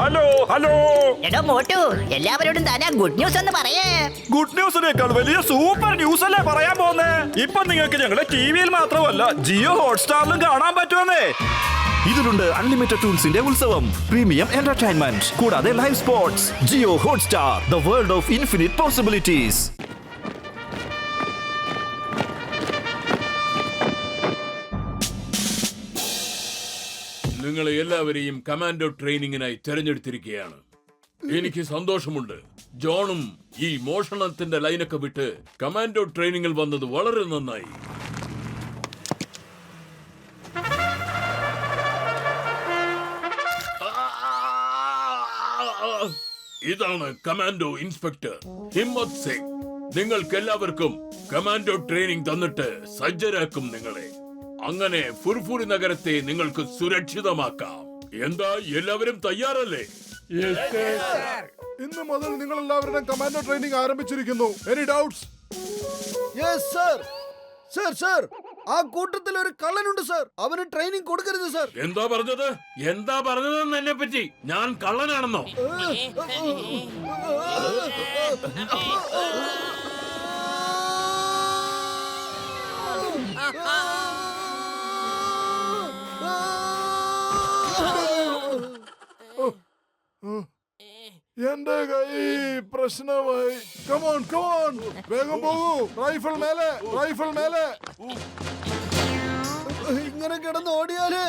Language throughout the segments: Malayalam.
Hello hello. എടോ മോട്ടു, എല്ലാവരോടും താനാ ഗുഡ് ന്യൂസ് എന്ന് പറയേ. ഗുഡ് ന്യൂസിനേക്കാൾ വലിയ സൂപ്പർ ന്യൂസ് അല്ലേ പറയാൻ പോന്നേ. ഇപ്പൊ നിങ്ങൾക്ക് ഞങ്ങളുടെ ടിവിയിൽ മാത്രമല്ല ജിയോ ഹോട്ട്സ്റ്റാറിലും കാണാൻ പറ്റുമെന്നേ. ഇതിലുണ്ട് അൺലിമിറ്റഡ് ടൂൾസിന്റെ ഉത്സവം, പ്രീമിയം എന്റർടൈൻമെന്റ്, കൂടാതെ live sports. Jio Hotstar, the world of infinite possibilities. നിങ്ങളെ എല്ലാവരെയും കമാൻഡോ ട്രെയിനിങ്ങിനായി തെരഞ്ഞെടുത്തിരിക്കുകയാണ്. എനിക്ക് സന്തോഷമുണ്ട്. ജോണും ഈ മോഷണത്തിന്റെ ലൈനൊക്കെ വിട്ട് കമാൻഡോ ട്രെയിനിങ്ങിൽ വന്നത് വളരെ നന്നായി. ഇതാണ് കമാൻഡോ ഇൻസ്പെക്ടർ ഹിമ്മത് സിംഗ്. നിങ്ങൾക്ക് എല്ലാവർക്കും കമാൻഡോ ട്രെയിനിങ് തന്നിട്ട് സജ്ജരാക്കും നിങ്ങളെ. അങ്ങനെ ഫുർഫുരി നഗരത്തെ നിങ്ങൾക്ക് സുരക്ഷിതമാക്കാം. എന്താ എല്ലാവരും തയ്യാറല്ലേ? ഇന്ന് മുതൽ നിങ്ങൾ എല്ലാവരുടെയും കമാൻഡോ ട്രെയിനിങ് ആരംഭിച്ചിരിക്കുന്നു. Any doubts? Yes sir. Sir sir, ആ കൂട്ടത്തിൽ ഒരു കള്ളനുണ്ട് സർ. അവന് ട്രെയിനിങ് കൊടുക്കരുത് സർ. എന്താ പറഞ്ഞതെന്ന് എന്നെ പറ്റി? ഞാൻ കള്ളനാണെന്നോ? എന്റെ കൈ പ്രശ്നമായി. കമോൺ കമോൺ, വേഗം പോകൂ. റൈഫിൾ മേലെ, റൈഫിൾ മേലെ. ഇങ്ങനെ കിടന്ന് ഓടിയാല്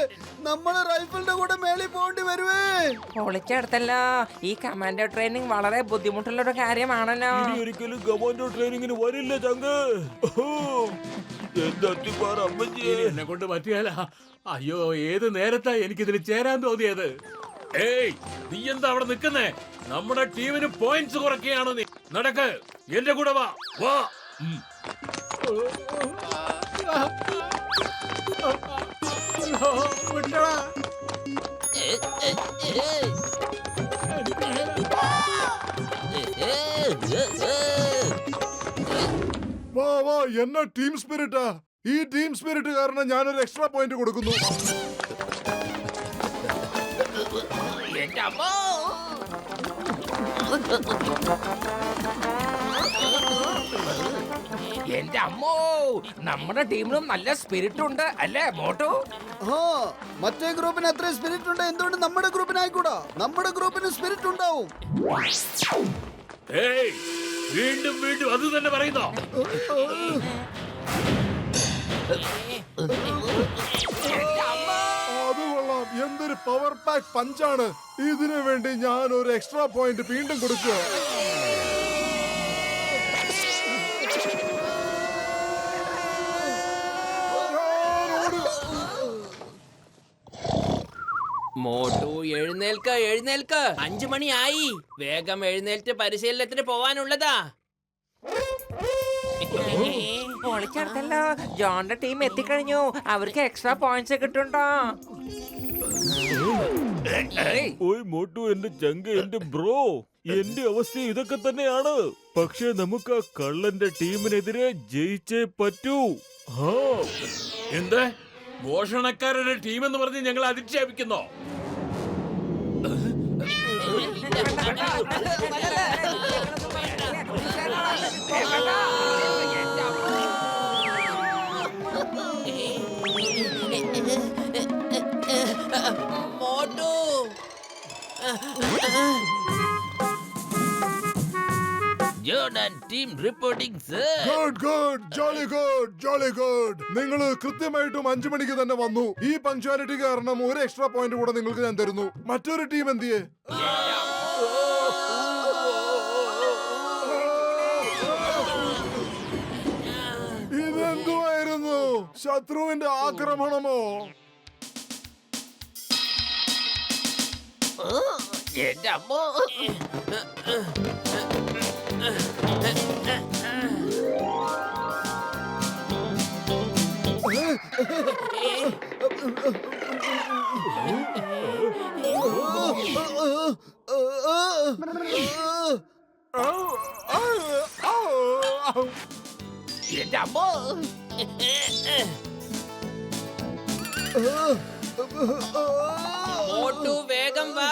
നമ്മള് റൈഫിളിന്റെ കൂടെ മേളിൽ പോകേണ്ടി വരുവേ. പൊളിച്ചെടുത്തല്ലോ. ഈ കമാൻഡോ ട്രെയിനിങ് വളരെ ബുദ്ധിമുട്ടുള്ള ഒരു കാര്യമാണല്ലോ. ഒരിക്കലും കമാൻഡോ ട്രെയിനിങ്ങിന് വരില്ല ചങ്ക്. എന്നെ കൊണ്ട് പറ്റിയാല. അയ്യോ, ഏത് നേരത്താ എനിക്കിതിന് ചേരാൻ തോന്നിയത്. ഏയ്, നീ എന്താ അവിടെ നിൽക്കുന്നേ? നമ്മുടെ ടീമിന് പോയിന്റ്സ് കുറയ്ക്കുകയാണോ നീ? നടക്ക്, എന്റെ കൂടെ വാ. വാ. വാ വാ, എന്നെ ടീം സ്പിരിറ്റാ. ഈ ടീം സ്പിരിറ്റ് കാരണം ഞാനൊരു എക്സ്ട്രാ പോയിന്റ് കൊടുക്കുന്നു. എന്റെ അമ്മോ, നമ്മുടെ ടീമിലും നല്ല സ്പിരിറ്റ് ഉണ്ട് അല്ലേ മോട്ടു? ആ, മറ്റേ ഗ്രൂപ്പിന് അത്ര സ്പിരിറ്റ് ഉണ്ട്, എന്തുകൊണ്ട് നമ്മുടെ ഗ്രൂപ്പിനായിക്കൂടാ? നമ്മുടെ ഗ്രൂപ്പിന് സ്പിരിറ്റ് ഉണ്ടാവും. ഏയ്, വീണ്ടും വീണ്ടും അത് തന്നെ പറയുന്നോ? അത് കൊള്ളാം. എന്തൊരു പവർ പാക്ക് പഞ്ചാണ്. ഇതിനു വേണ്ടി ഞാൻ ഒരു എക്സ്ട്രാ പോയിന്റ് വീണ്ടും കൊടുക്കുക. മോട്ടു, എഴുന്നേൽക്ക എഴുന്നേൽക്ക. 5 മണിയായി. വേഗം എഴുന്നേൽറ്റ് പരിശീലനത്തിന് പോവാനുള്ളതാ. പൊളിച്ചെടുത്തല്ലോ. ജോണിന്റെ ടീം എത്തിക്കഴിഞ്ഞു. അവർക്ക് എക്സ്ട്രാ പോയിന്റ്സ് കിട്ടുണ്ടോ? ഓയ് മോട്ടു, എന്റെ ചങ്ക്, എന്റെ ബ്രോ, എന്റെ അവസ്ഥ ഇതൊക്കെ തന്നെയാണ്. പക്ഷെ നമുക്ക് ആ കള്ളന്റെ ടീമിനെതിരെ ജയിച്ചേ പറ്റൂ. എന്ത് മോഷണക്കാരുടെ ടീം എന്ന് പറഞ്ഞ് ഞങ്ങൾ അധിക്ഷേപിക്കുന്നോ? Motu, Jordan team reporting sir. Good good, jolly good, jolly good. നിങ്ങൾ കൃത്യമായിട്ടും 5 മണിക്ക് തന്നെ വന്നു. ഈ പങ്ക്ച്വാലിറ്റി കാരണം ഒരു എക്സ്ട്രാ പോയിന്റ് കൂടെ നിങ്ങൾക്ക് ഞാൻ തരുന്നു. മറ്റൊരു ടീം എന്തിയെ? ഇതെന്തുവായിരുന്നു? ശത്രുവിന്റെ ആക്രമണമോ? എന്റെ അമ്മോ. എന്റെ അമ്മോ. മോട്ടു, വേഗം വാ.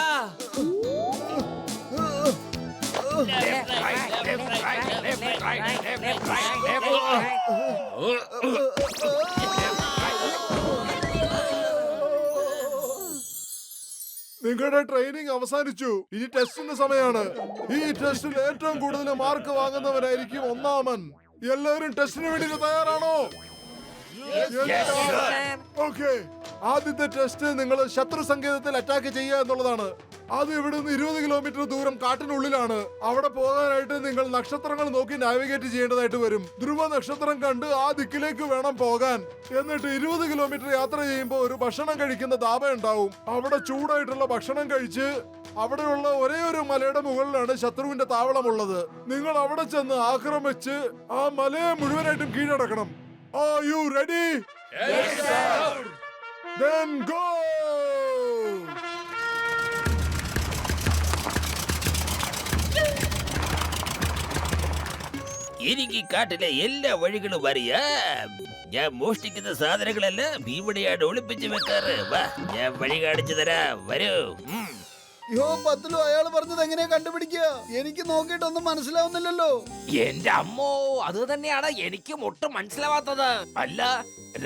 നിങ്ങളുടെ ട്രെയിനിങ് അവസാനിച്ചു. ഇനി ടെസ്റ്റിന്റെ സമയമാണ്. ഈ ടെസ്റ്റിൽ ഏറ്റവും കൂടുതൽ മാർക്ക് വാങ്ങുന്നവനായിരിക്കും ഒന്നാമൻ. എല്ലാവരും ടെസ്റ്റിന് വേണ്ടി തയ്യാറാണോ? ഓക്കെ. ആദ്യത്തെ ടെസ്റ്റ് നിങ്ങൾ ശത്രു സങ്കേതത്തിൽ അറ്റാക്ക് ചെയ്യുക എന്നുള്ളതാണ്. അത് ഇവിടുന്ന് 20 കിലോമീറ്റർ ദൂരം കാട്ടിനുള്ളിലാണ്. അവിടെ പോകാനായിട്ട് നിങ്ങൾ നക്ഷത്രങ്ങൾ നോക്കി നാവിഗേറ്റ് ചെയ്യേണ്ടതായിട്ട് വരും. ധ്രുവ നക്ഷത്രം കണ്ട് ആ ദിക്കിലേക്ക് വേണം പോകാൻ. എന്നിട്ട് 20 കിലോമീറ്റർ യാത്ര ചെയ്യുമ്പോൾ ഒരു ഭക്ഷണം കഴിക്കുന്ന ധാബ ഉണ്ടാവും. അവിടെ ചൂടായിട്ടുള്ള ഭക്ഷണം കഴിച്ച് അവിടെയുള്ള ഒരേ ഒരു മലയുടെ മുകളിലാണ് ശത്രുവിന്റെ താവളമുള്ളത്. നിങ്ങൾ അവിടെ ചെന്ന് ആക്രമിച്ച് ആ മലയെ മുഴുവനായിട്ടും കീഴടക്കണം. Are you ready? Yes, sir. Then go! എനിക്ക് ഈ കാട്ടിലെ എല്ലാ വഴികളും അറിയാം. ഞാൻ മോഷ്ടിക്കുന്ന സാധനങ്ങളെല്ലാം ഇവിടെയാണ് ഒളിപ്പിച്ച് വെക്കാറ്. വാ, ഞാൻ വഴി കാണിച്ചു തരാം. വരൂ. യോ പത്തിലു, അയാള് പറഞ്ഞത് എങ്ങനെയാ കണ്ടുപിടിക്കുക? എനിക്ക് നോക്കിയിട്ടൊന്നും മനസ്സിലാവുന്നില്ലല്ലോ. എന്റെ അമ്മോ, അത് തന്നെയാണ് എനിക്കും ഒട്ടും മനസ്സിലാവാത്തത്. അല്ല,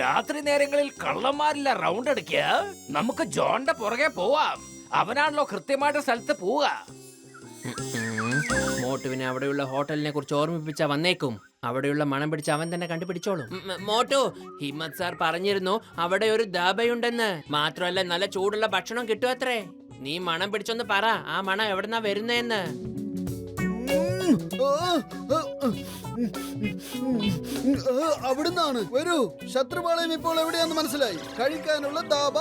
രാത്രി നേരങ്ങളിൽ കള്ളന്മാരില്ല റൗണ്ട് അടിക്കുക. നമുക്ക് ജോണിന്റെ പുറകെ പോവാം. അവനാണല്ലോ കൃത്യമായിട്ട് സ്ഥലത്ത് പോവുക. മോട്ടുവിനെ അവിടെയുള്ള ഹോട്ടലിനെ കുറിച്ച് ഓർമ്മിപ്പിച്ച വന്നേക്കും. അവിടെയുള്ള മണം പിടിച്ച് അവൻ തന്നെ കണ്ടുപിടിച്ചോളും. മോട്ടു, ഹിമ്മത് സാർ പറഞ്ഞിരുന്നു അവിടെ ഒരു ധാബയുണ്ടെന്ന്. മാത്രമല്ല നല്ല ചൂടുള്ള ഭക്ഷണം കിട്ടുമത്രേ. നീ മണം പിടിച്ചൊന്ന് പറ, ആ മണം എവിടെന്നാ വരുന്നേന്ന്. അവിടുന്നാണ്. വരൂ, ശത്രുപാളയം ഇപ്പോൾ എവിടെയാന്ന് മനസ്സിലായി. കഴിക്കാനുള്ള ധാബ.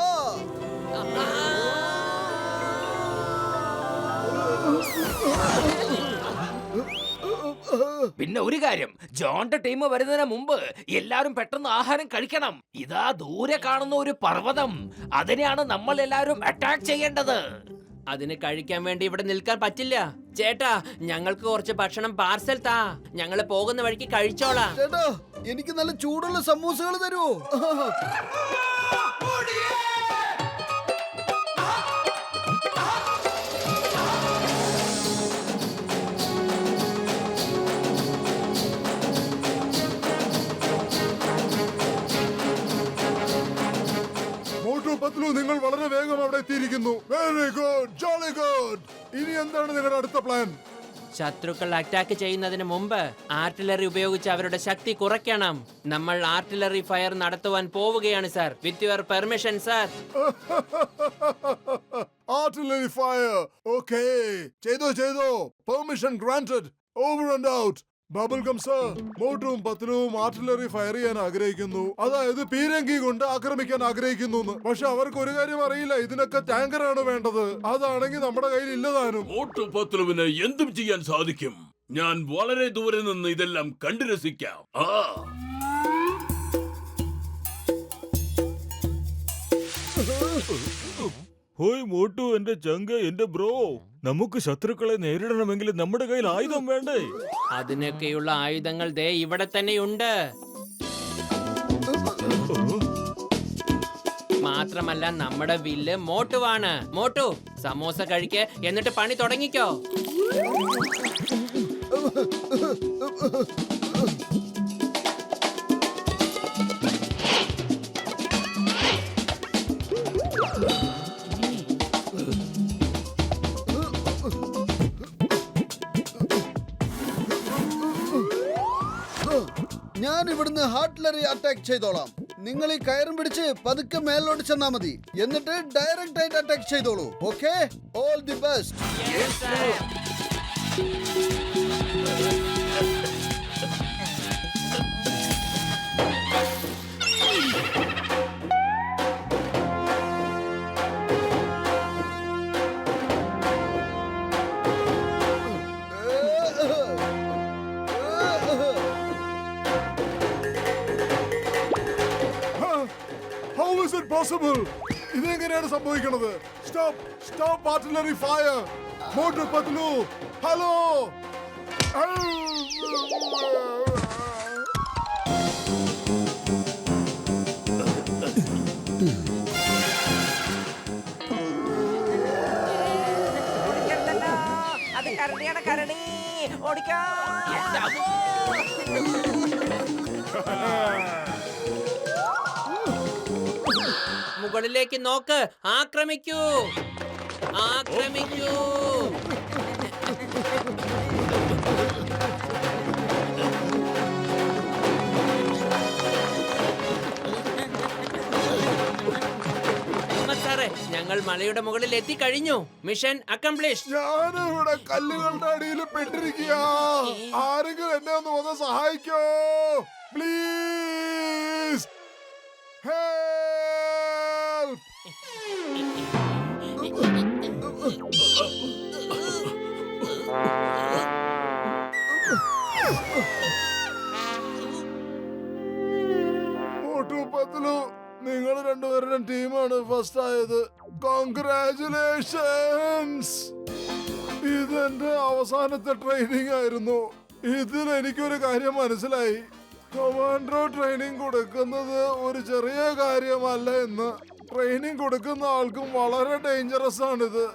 പിന്നെ ഒരു കാര്യം, ജോണിന്റെ ടീം വരുന്നതിന് മുമ്പ് എല്ലാരും പെട്ടെന്ന് ആഹാരം കഴിക്കണം. ഇതാ ദൂരെ കാണുന്ന ഒരു പർവ്വതം, അതിനെയാണ് നമ്മൾ എല്ലാവരും അറ്റാക്ക് ചെയ്യേണ്ടത്. അതിന് കഴിക്കാൻ വേണ്ടി ഇവിടെ നിൽക്കാൻ പറ്റില്ല. ചേട്ടാ, ഞങ്ങൾക്ക് കുറച്ച് ഭക്ഷണം പാർസൽ താ. ഞങ്ങള് പോകുന്ന വഴിക്ക് കഴിച്ചോളാം. ചേട്ടാ, എനിക്ക് നല്ല ചൂടുള്ള സമൂസകൾ തരുമോ? മോട്ടു, പത്ലു, നിങ്ങൾ വളരെ വേഗം അവിടെ എത്തിയിരിക്കുന്നു. Very good, jolly good. ഇനി എന്താണ് നിങ്ങളുടെ അടുത്ത പ്ലാൻ? ശത്രുക്കൾ അറ്റാക്ക് ചെയ്യുന്നതിന് മുമ്പ് ആർട്ടിലറി ഉപയോഗിച്ച് അവരുടെ ശക്തി കുറയ്ക്കണം. നമ്മൾ ആർട്ടിലറി ഫയർ നടത്തുവാൻ പോവുകയാണ് sir. With your permission sir. Artillery fire. Okay, ചെയ്തോ. Permission granted. Over and out. Bubble gum sir, മോട്ടും പത്ലുവും ആർട്ടിലറി ഫയർ ചെയ്യാൻ ആഗ്രഹിക്കുന്നു. അതായത് പീരങ്കി കൊണ്ട് ആക്രമിക്കാൻ ആഗ്രഹിക്കുന്നു. പക്ഷെ അവർക്ക് ഒരു കാര്യം അറിയില്ല, ഇതിനൊക്കെ ടാങ്കറാണ് വേണ്ടത്. അതാണെങ്കിൽ നമ്മുടെ കയ്യിൽ ഇല്ലതാനും. മോട്ടു പത്ലുവിന് എന്തും ചെയ്യാൻ സാധിക്കും. ഞാൻ വളരെ ദൂരെ നിന്ന് ഇതെല്ലാം കണ്ടു രസിക്കാം. ഹോയ് മോട്ടു, എന്റെ ചങ്ക്, എന്റെ ബ്രോ. നമുക്ക് ശത്രുക്കളെ നേരിടണമെങ്കിൽ നമ്മുടെ കയ്യിൽ ആയുധം വേണ്ടേ? അതിനൊക്കെയുള്ള ആയുധങ്ങൾ ദേ ഇവിടെ തന്നെയുണ്ട്. മാത്രമല്ല നമ്മുടെ വില്ല് മോട്ടുവാണ്. മോട്ടു, സമോസ കഴിക്ക്, എന്നിട്ട് പണി തുടങ്ങിക്കോ. ഞാൻ ഇവിടുന്ന് ഹാർട്ടിലറി അറ്റാക്ക് ചെയ്തോളാം. നിങ്ങൾ ഈ കയറും പിടിച്ച് പതുക്കെ മേലോട്ട് ചെന്നാ മതി. എന്നിട്ട് ഡയറക്റ്റ് ആയിട്ട് അറ്റാക്ക് ചെയ്തോളൂ. Okay, all the best. How is it possible? ഇതെങ്ങനെയാണ് സംഭവിക്കുന്നത്? Stop artillery fire. Motu, Patlu, hello. അത് കരടിയാണ്, കരടി. ഓടിക്കാ മുകളിലേക്ക് നോക്ക്, ആക്രമിക്കൂ, ആക്രമിക്കൂ. സാറേ, ഞങ്ങൾ മലയുടെ മുകളിൽ എത്തിക്കഴിഞ്ഞു. Mission accomplish. ഞാനിവിടെ കല്ലുകളുടെ അടിയിൽ പെട്ടിരിക്കുക. ആരെങ്കിലും എന്നെ ഒന്ന് വന്ന് സഹായിക്കോ പ്ലീസ്. നിങ്ങൾ രണ്ടുപേരുടെ ടീമാണ് ഫസ്റ്റ് ആയത്. കോൺഗ്രാചുലേഷൻസ്. ഇതെന്റെ അവസാനത്തെ ട്രെയിനിങ് ആയിരുന്നു. ഇതിൽ എനിക്കൊരു കാര്യം മനസ്സിലായി. കമാൻഡോ ട്രെയിനിങ് കൊടുക്കുന്നത് ഒരു ചെറിയ കാര്യമല്ല എന്ന്. ട്രെയിനിങ് കൊടുക്കുന്ന ആൾക്കും വളരെ ഡേഞ്ചറസ് ആണിത്.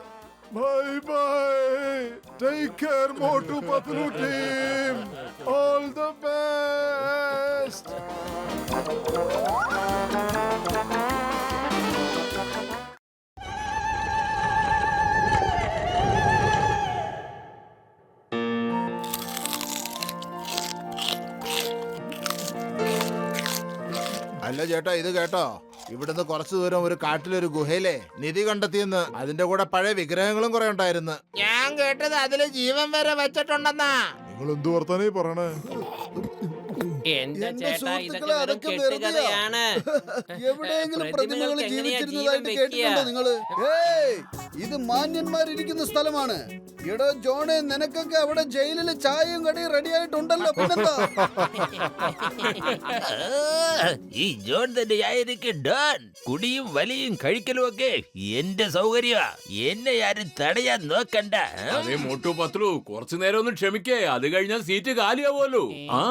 Bye bye. Take care Motu Patlu team. All the best. അല്ല ചേട്ടാ, ഇത് കേട്ടോ, ഇവിടുന്ന് കുറച്ചു ദൂരം ഒരു കാട്ടിലൊരു ഗുഹയിലെ നിധി കണ്ടെത്തിയെന്ന്. അതിന്റെ കൂടെ പഴയ വിഗ്രഹങ്ങളും കുറെ ഉണ്ടായിരുന്നു. ഞാൻ കേട്ടത് അതില് ജീവൻ വരെ വെച്ചിട്ടുണ്ടെന്നാ. നിങ്ങൾ എന്ത് വർത്താനേ പറയണേ? എന്റെ എന്റെ ചേട്ടാ, ഇതൊക്കെ സുഹൃത്തുക്കളെ, വെറും അതൊക്കെ കെട്ടുകഥയാണ്. എവിടെയെങ്കിലും പ്രതിമകൾ പ്രതിമകൾക്ക് എങ്ങനെയാ ജീവിച്ചിരുന്നതായിട്ട് ജീവൻ കേട്ടിട്ടുണ്ടോ വെക്കുക? നിങ്ങള്? ഏയ്, ഇത് മാന്യന്മാരിരിക്കുന്ന സ്ഥലമാണ്. എടോ ജോണെ, നിനക്കൊക്കെ അവിടെ ജയിലില് ചായയും കടിയും റെഡി ആയിട്ടുണ്ടല്ലോ. പിന്നെന്താ? ഈ ജോൺ തന്നെയായിരിക്കും ഡോൺ. കുടിയും വലിയും കഴിക്കലും ഒക്കെ എന്റെ സൗകര്യമാ. എന്നെ ആരും തടയാൻ നോക്കണ്ട. അതെ മോട്ടു പത്ലു, കുറച്ചു നേരം ഒന്ന് ക്ഷമിക്കേ, അത് കഴിഞ്ഞാൽ സീറ്റ് കാലിയാവുമല്ലോ. ആ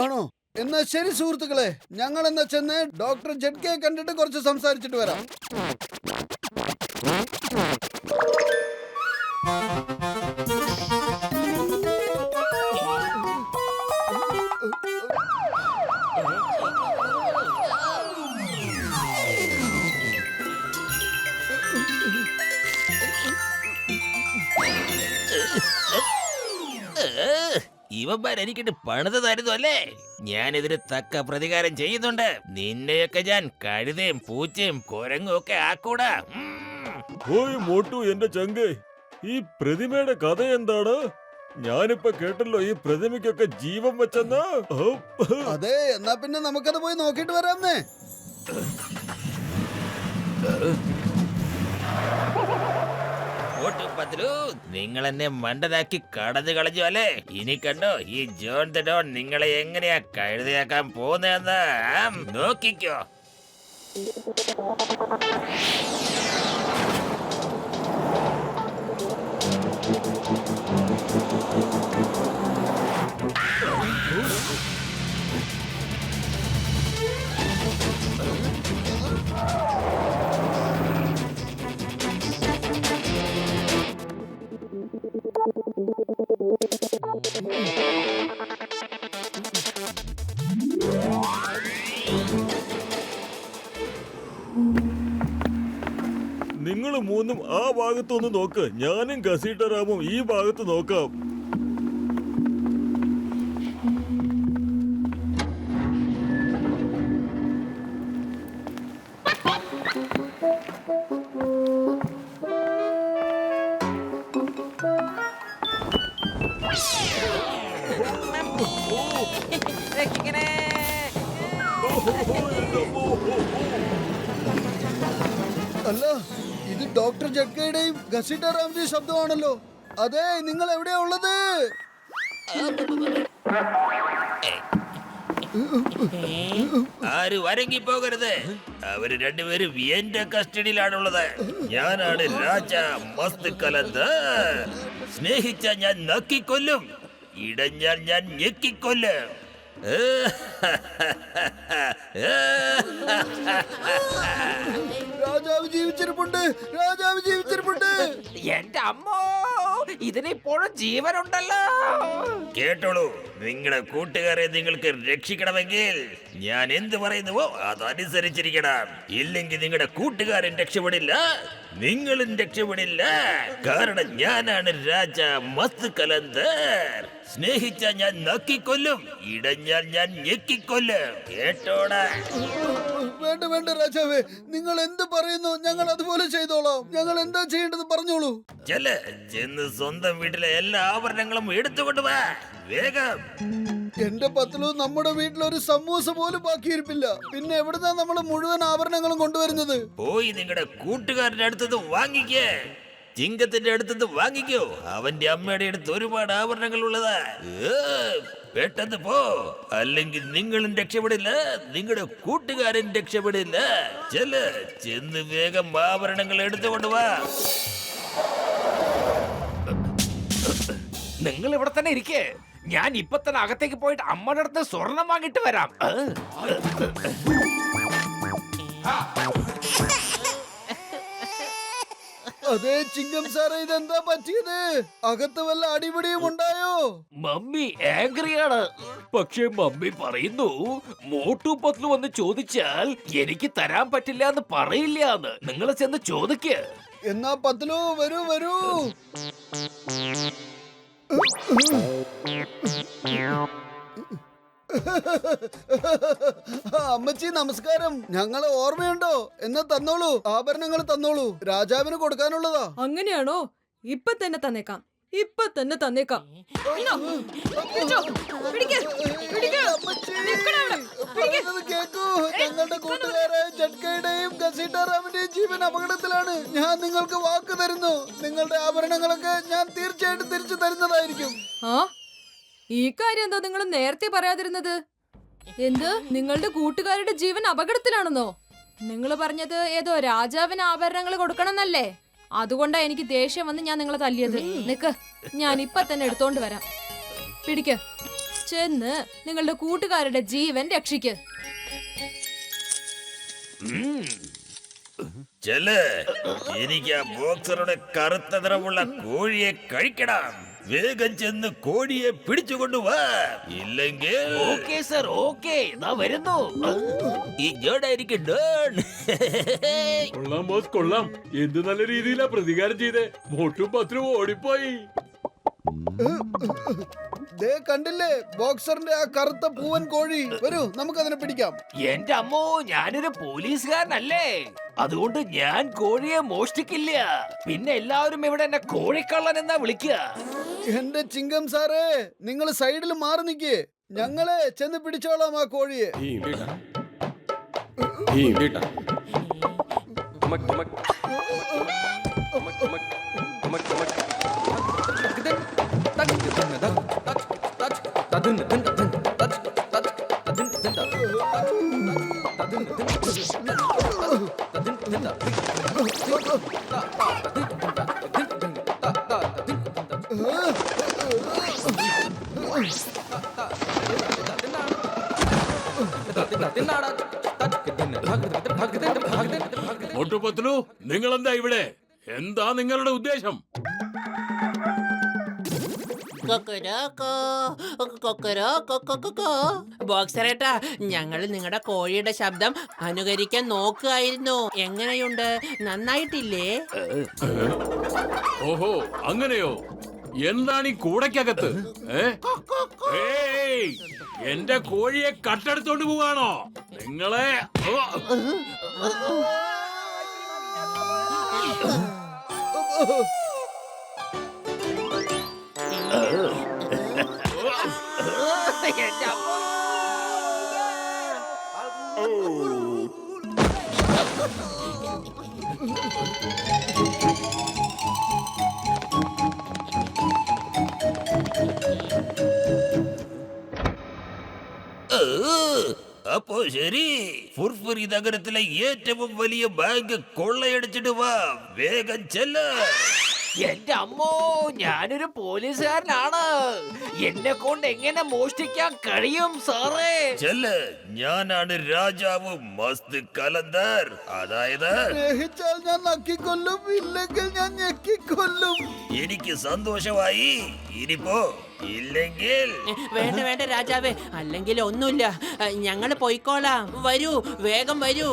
ആണോ? എന്നാ ശരി സുഹൃത്തുക്കളെ, ഞങ്ങൾ എന്നാ ചെന്ന് ഡോക്ടർ ജഡ്കെ കണ്ടിട്ട് കുറച്ച് സംസാരിച്ചിട്ട് വരാം. ഇവന്മാർ എനിക്കിട്ട് പണിതായിരുന്നു അല്ലേ? ഞാൻ ഇതിന് തക്ക പ്രതികാരം ചെയ്യുന്നുണ്ട്. നിന്നെയൊക്കെ ഞാൻ കഴുതയും പൂച്ചയും കുരങ്ങും ഒക്കെ ആക്കൂടാ. ഓയ് മോട്ടു എന്റെ ചങ്ക്, ഈ പ്രതിമയുടെ കഥ എന്താണ്? ഞാനിപ്പോ കേട്ടല്ലോ ഈ പ്രതിമയ്ക്കൊക്കെ ജീവൻ വെച്ചെന്നാ. അതെ, എന്നാ പിന്നെ നമുക്കത് പോയി നോക്കിട്ട് വരാന്നേ. നിങ്ങൾ എന്നെ മണ്ടനാക്കി കടഞ്ഞു കളഞ്ഞു അല്ലേ? ഇനി കണ്ടോ ഈ ജോൺ ദ ഡോൺ നിങ്ങളെ എങ്ങനെയാ കഴുതയാക്കാൻ പോകുന്നതെന്ന് നോക്കിക്കോ. നിങ്ങൾ മൂന്നും ആ ഭാഗത്തൊന്ന് നോക്ക്, ഞാനും ഗസീട്ടറാമും ഈ ഭാഗത്ത് നോക്കാം. രക്ഷിക്കണേ. അല്ല, ഇത് ഡോക്ടർ ജഡ്കയുടെയും ഗസീട്ടറാമിന്റെയും ശബ്ദമാണല്ലോ. അതെ, നിങ്ങൾ എവിടെയാ ഉള്ളത്? ആരും വരങ്ങി പോകരുത്. അവര് രണ്ടുപേരും എന്റെ കസ്റ്റഡിയിലാണുള്ളത്. ഞാനാണ് രാജ മസ്ത് കലന്ത്. സ്നേഹിച്ച ഞാൻ നക്കിക്കൊല്ലും, ഇടഞ്ഞാൽ ഞാൻ ഞെക്കിക്കൊല്ലും. രാജാവ് ജീവിച്ചിരിപ്പുണ്ട്, രാജാവ് ജീവിച്ചിരിപ്പുണ്ട്. എന്റെ അമ്മോ, ഇതിനിപ്പോഴും ജീവനുണ്ടല്ലോ. കേട്ടോളൂ, നിങ്ങളുടെ കൂട്ടുകാരെ നിങ്ങൾക്ക് രക്ഷിക്കണമെങ്കിൽ ഞാൻ എന്ത് പറയുന്നുവോ അതനുസരിച്ചിരിക്കണം. ഇല്ലെങ്കിൽ നിങ്ങളുടെ കൂട്ടുകാരൻ രക്ഷപ്പെടില്ല, നിങ്ങളും രക്ഷപ്പെടില്ല. കാരണം ഞാനാണ് രാജ മസ്ത് കലന്തർ. സ്നേഹിച്ച ഞാൻ നക്കിക്കൊല്ലും, ഇടഞ്ഞാൽ ഞാൻ ഞെക്കിക്കൊല്ലും. കേട്ടോടാ? വേണ്ട വേണ്ട രാജാവേ, നിങ്ങൾ എന്ത് പറയുന്നു ഞങ്ങൾ അതുപോലെ ചെയ്തോളാം. ഞങ്ങൾ എന്താ ചെയ്യേണ്ടത് പറഞ്ഞോളൂ. ചെന്ന് സ്വന്തം വീട്ടിലെ എല്ലാ ആഭരണങ്ങളും എടുത്തുകൊണ്ട് വാ, വേഗം. എന്റെ പത്തലു, നമ്മുടെ വീട്ടിലൊരു സമൂസ പോലും ബാക്കിയിരിപ്പില്ല. പിന്നെ എവിടുന്നാ നമ്മൾ മുഴുവൻ ആഭരണങ്ങളും കൊണ്ടുവരുന്നത്? പോയി നിങ്ങളുടെ കൂട്ടുകാരന്റെ അടുത്തത് വാങ്ങിക്കേ. ചിങ്കത്തിന്റെ അടുത്തത് വാങ്ങിക്കോ. അവന്റെ അമ്മയുടെ അടുത്ത് ഒരുപാട് ആഭരണങ്ങൾ ഉള്ളതാ. പെട്ടെന്ന് പോ, അല്ലെങ്കിൽ നിങ്ങളും രക്ഷപ്പെടില്ല, നിങ്ങളുടെ കൂട്ടുകാരൻ രക്ഷപ്പെടില്ല. ചെന്ന് വേഗം ആഭരണങ്ങൾ എടുത്തുകൊണ്ട് വാ. നിങ്ങൾ ഇവിടെ തന്നെ ഇരിക്കേ. ഞാൻ ഇപ്പൊ തന്നെ അകത്തേക്ക് പോയിട്ട് അമ്മയുടെ അടുത്ത് സ്വർണം വാങ്ങിട്ട് വരാം. അതെ ചിങ്കം സാറേ, ഇതെന്താ പറ്റിയത്? അകത്ത് വല്ല അടിപിടിയും ഉണ്ടായോ? മമ്മി ആംഗ്രിയാണ്. പക്ഷെ മമ്മി പറയുന്നു മോട്ടു പത്ലു വന്ന് ചോദിച്ചാൽ എനിക്ക് തരാൻ പറ്റില്ല എന്ന് പറയില്ല എന്ന്. നിങ്ങൾ ചെന്ന് ചോദിക്ക്. എന്നാ പത്തലു വരൂ വരൂ. അമ്മച്ചി നമസ്കാരം. ഞങ്ങളെ ഓർമ്മയുണ്ടോ? എന്നാ തന്നോളൂ, ആഭരണങ്ങൾ തന്നോളൂ. രാജാവിന് കൊടുക്കാനുള്ളതാ. അങ്ങനെയാണോ? ഇപ്പൊ തന്നെ തന്നേക്കാം, ഇപ്പൊ തന്നെ തന്നേക്കാം. ഇന്നോ, പിടിച്ചോ, പിടിക്ക്, പിടിക്ക്. പറയുന്നത് കേക്കൂ. ഞങ്ങളുടെ കൂട്ടുകാരായ ജഡ്കയുടെയും ഗസീട്ടാറാമിന്റെയും ജീവൻ അപകടത്തിലാണ്. ഞാൻ നിങ്ങൾക്ക് വാക്ക് തരുന്നു, നിങ്ങളുടെ ആഭരണങ്ങളൊക്കെ ഞാൻ തീർച്ചയായിട്ടും തിരിച്ചു തരുന്നതായിരിക്കും. ആ, ഈ കാര്യം എന്താ നിങ്ങൾ നേരത്തെ പറയാതിരുന്നത്? എന്ത്, നിങ്ങളുടെ കൂട്ടുകാരുടെ ജീവൻ അപകടത്തിലാണെന്നോ? നിങ്ങൾ പറഞ്ഞത് ഏതോ രാജാവിന് ആഭരണങ്ങൾ കൊടുക്കണമെന്നല്ലേ? അതുകൊണ്ടാ എനിക്ക് ദേഷ്യം വന്ന് ഞാൻ നിങ്ങളെ തല്ലിയത്. നിക്ക്, ഞാൻ ഇപ്പൊ തന്നെ എടുത്തോണ്ട് വരാം. പിടിക്ക്, ചെന്ന് നിങ്ങളുടെ കൂട്ടുകാരുടെ ജീവൻ രക്ഷിക്ക്. എനിക്ക് ആ ബോക്സറുടെ കറുത്ത നിറമുള്ള കോഴിയെ കഴിക്കണം. വേഗം ചെന്ന് കോഴിയെ പിടിച്ചുകൊണ്ടുവാ, ഇല്ലെങ്കിൽ ഓക്കേ സർ, ഓക്കേ, ഇതാ വരുന്നു. ഇങ്ങോട്ടായിരിക്കും ഡോൺ. കൊള്ളാം ബോസ്, കൊള്ളാം. എന്ത് നല്ല രീതിയിലാ പ്രതികാരം ചെയ്തേ. മോട്ടും പത്രും ഓടിപ്പോയി. ദേ കണ്ടില്ലേ ബോക്സറിന്റെ ആ കറുത്ത പൂവൻ കോഴി? വരൂ, നമുക്കതിനെ പിടിക്കാം. എന്റെ അമ്മോ, ഞാനൊരു പോലീസുകാരനല്ലേ, അതുകൊണ്ട് ഞാൻ കോഴിയെ മോഷ്ടിക്കില്ല. പിന്നെ എല്ലാവരും ഇവിടെ എന്നെ കോഴിക്കള്ളൻ എന്നാ വിളിക്കുക. എന്റെ ചിങ്കം സാറേ, നിങ്ങൾ സൈഡിൽ മാറി നിൽക്കേ. ഞങ്ങളെ ചെന്ന് പിടിച്ചോളാം ആ കോഴിയെ. മോട്ടു പത്ലു, നിങ്ങൾ എന്താ ഇവിടെ? എന്താ നിങ്ങളുടെ ഉദ്ദേശം? ബോക്സറേട്ടാ, ഞങ്ങൾ നിങ്ങളുടെ കോഴിയുടെ ശബ്ദം അനുകരിക്കാൻ നോക്കുകയായിരുന്നു. എങ്ങനെയുണ്ട്? നന്നായിട്ടില്ലേ? ഓഹോ, അങ്ങനെയോ? എന്താണ് ഈ കൂടയ്ക്കകത്ത്? എന്റെ കോഴിയെ കട്ടെടുത്തോണ്ട് പോവാണോ നിങ്ങളെ? എന്റെ അമ്മോ. അപ്പോ ശരി, ഫുർഫുരി നഗരത്തിലെ ഏറ്റവും വലിയ ബാങ്ക് കൊള്ളയടിച്ചിട്ട് വാ, വേഗം ചെല്ല. എന്റെ അമ്മോ, ഞാനൊരു പോലീസുകാരനാണ്. എന്നെ കൊണ്ട് എങ്ങനെ മോഷ്ടിക്കാൻ കഴിയും സാറേ? ചെല്ല്, ഞാനാണ് രാജാവ് മസ്ത് കലന്തർ. അതായത് സ്നേഹിച്ചാൽ ഞാൻ നക്കിക്കൊല്ലും, ഇല്ലെങ്കിൽ ഞാൻ ഞെക്കിക്കൊല്ലും. എനിക്ക് സന്തോഷമായി. ഇനിപ്പോ ഇല്ലെങ്കിൽ വേണ്ട വേണ്ട രാജാവേ, അല്ലെങ്കിൽ ഒന്നുമില്ല, ഞങ്ങള് പോയിക്കോളാം. വരൂ, വേഗം വരൂ.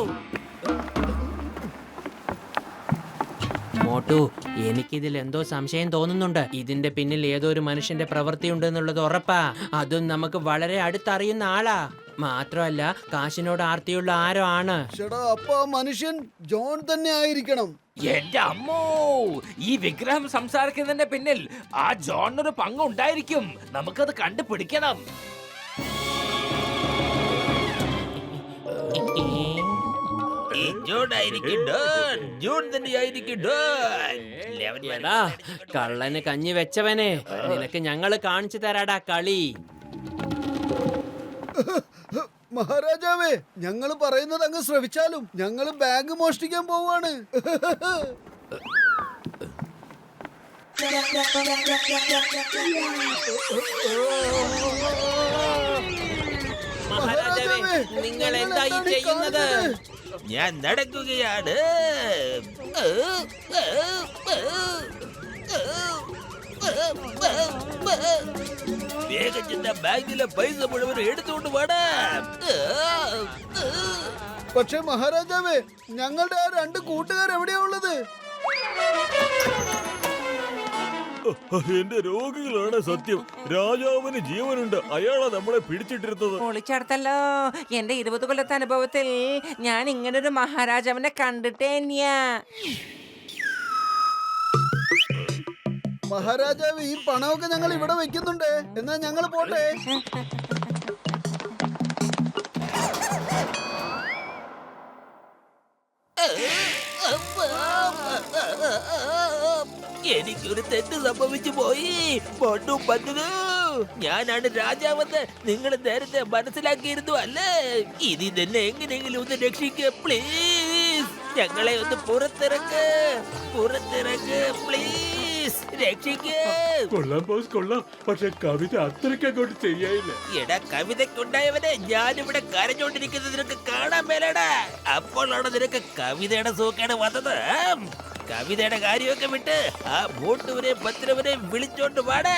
മോട്ടു, എനിക്കിതിൽ എന്തോ സംശയം തോന്നുന്നുണ്ട്. ഇതിന്റെ പിന്നിൽ ഏതോ ഒരു മനുഷ്യന്റെ പ്രവൃത്തി ഉണ്ട് എന്നുള്ളത് ഉറപ്പാ. അതും നമുക്ക് വളരെ അടുത്തറിയുന്ന ആളാ. മാത്രമല്ല കാശിനോട് ആർത്തിയുള്ള ആരോ ആണ്. ചേട്ടാ, അപ്പൊ ആ മനുഷ്യൻ ജോൺ തന്നെ ആയിരിക്കണം. എന്റെ അമ്മോ, ഈ വിഗ്രഹം സംസാരിക്കുന്നതിന്റെ പിന്നിൽ ആ ജോണിനൊരു പങ്കുണ്ടായിരിക്കും. നമുക്കത് കണ്ടുപിടിക്കണം. ഈ ജോൺ ആയിരിക്കും ഡോൺ. ജോൺ തന്നെയായിരിക്കും ഡോൺ. എടാ കള്ളന് കഞ്ഞി വെച്ചവനെ, നിനക്ക് ഞങ്ങള് കാണിച്ചു തരാടാ കളി. മഹാരാജാവേ, ഞങ്ങൾ പറയുന്നത് അങ്ങ് ശ്രവിച്ചാലും. ഞങ്ങൾ ബാങ്ക് മോഷ്ടിക്കാൻ പോവാണ്. മഹാരാജാവേ, നിങ്ങൾ എന്തായി ചെയ്യുന്നത്? ഞാൻ നടക്കുകയാണ്. വേഗം ചെന്ന ബാങ്കിലെ പൈസ മുഴുവൻ എടുത്തുകൊണ്ട് വേണം. പക്ഷെ മഹാരാജാവേ, ഞങ്ങളുടെ ആ 2 കൂട്ടുകാർ എവിടെയാ ഉള്ളത്? എന്റെ രോഗികളാണ് സത്യം. രാജാവിന് ജീവനുണ്ട്. അയാളാ നമ്മളെ പിടിച്ചിട്ടിരുന്നത്. പൊളിച്ചെടുത്തല്ലോ. എന്റെ 20 കൊല്ലത്തെ അനുഭവത്തിൽ ഞാൻ ഇങ്ങനൊരു മഹാരാജാവിനെ കണ്ടിട്ടേ ഇല്ല. മഹാരാജാവ്, ഈ പണമൊക്കെ ഞങ്ങൾ ഇവിടെ വെക്കുന്നുണ്ട്. എന്നാ ഞങ്ങൾ പോട്ടെ. എനിക്കൊരു തെറ്റ് സംഭവിച്ചു പോയി. പൊട്ടും പറ്റുന്നു. ഞാനാണ് രാജാവെന്ന് നിങ്ങൾ നേരത്തെ മനസ്സിലാക്കിയിരുന്നു അല്ലേ? ഇനി തന്നെ എങ്ങനെയെങ്കിലും ഒന്ന് രക്ഷിക്കുക പ്ലീസ്. ഞങ്ങളെ ഒന്ന് പുറത്തിറക്ക്, പുറത്തിറക്ക് പ്ലീസ്. രക്ഷിക്ക്. കൊള്ളാം ബോസ്, കൊള്ളാം. പക്ഷെ കവിത അത്രയ്ക്ക് അങ്ങോട്ട് ശരിയായില്ല. എടാ, കവിതയ്ക്കുണ്ടായവനെ ഞാനിവിടെ കരഞ്ഞോണ്ടിരിക്കുന്നത് നിനക്ക് കാണാൻ മേലടാ. അപ്പോഴാണ് നിനക്ക് കവിതയുടെ സൂക്കേട് വന്നത്. കവിതയുടെ കാര്യമൊക്കെ വിട്ട് ആ ബോട്ടുവരെ ഭദ്രവരെ വിളിച്ചോണ്ട് വാടാ.